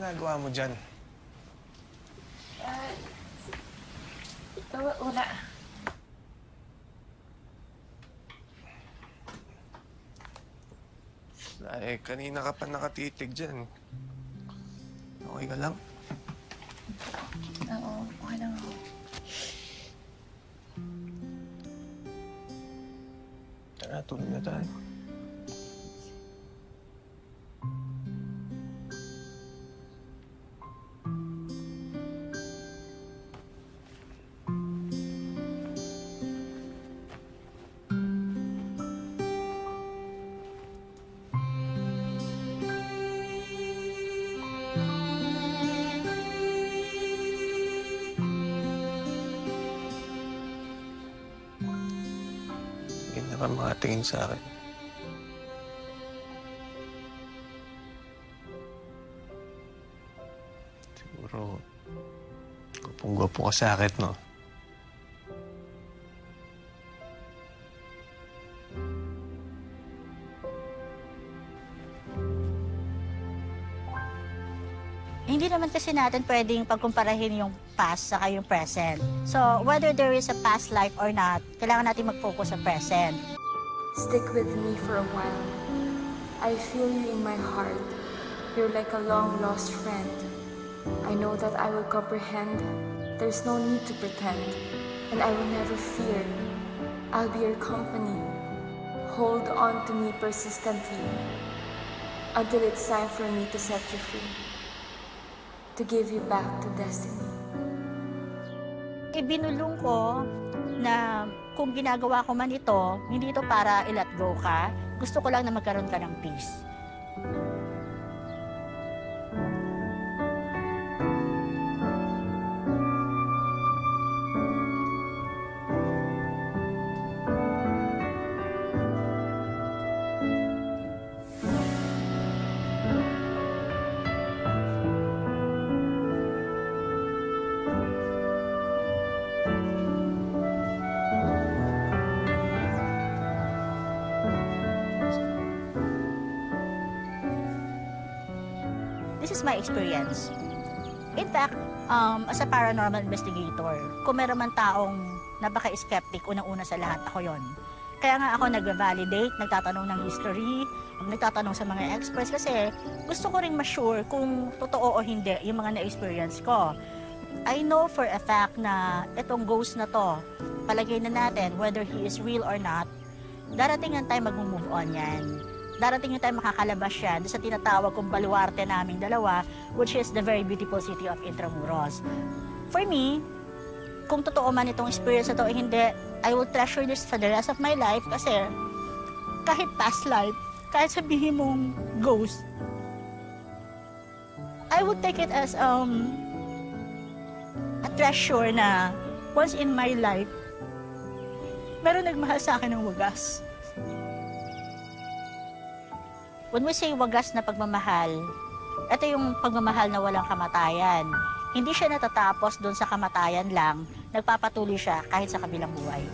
ginagawa mo dyan? Wala. Kanina ka pa nakatitig dyan. Okay ka lang? Oo, okay lang ako. Tara, tulog na tayo. Hindi na ka makatingin sa akin. Siguro, gupong-gupo ka sa akin, no? Hindi naman kasi natin pwedeng pagkumparahin yung past saka yung present. So, whether there is a past life or not, kailangan natin mag-focus sa present. Stick with me for a while. I feel you in my heart. You're like a long-lost friend. I know that I will comprehend. There's no need to pretend. And I will never fear. I'll be your company. Hold on to me persistently until it's time for me to set you free. To give you back to destiny. Ibinulong ko na kung ginagawa ko man ito, hindi ito para i-let go ka. Gusto ko lang na magkaroon ka ng peace. This is my experience. In fact, as a paranormal investigator, kung meron man taong napaka-skeptic, unang-una sa lahat, ako yon. Kaya nga ako nag-validate, nagtatanong ng history, nagtatanong sa mga experts kasi gusto ko ring ma-sure kung totoo o hindi yung mga na-experience ko. I know for a fact na itong ghost na to, palagay na natin whether he is real or not, darating ang time mag-move on yan. Darating yung time makakalabas yan sa tinatawag kong baluarte naming dalawa, which is the very beautiful city of Intramuros. For me, kung totoo man itong experience na to, hindi, I will treasure this for the rest of my life kasi kahit past life, kahit sabihin mong ghost, I would take it as a treasure na once in my life, meron nagmahal sa akin ng wagas. When we say wagas na pagmamahal, ito yung pagmamahal na walang kamatayan. Hindi siya natatapos doon sa kamatayan lang, nagpapatuloy siya kahit sa kabilang buhay.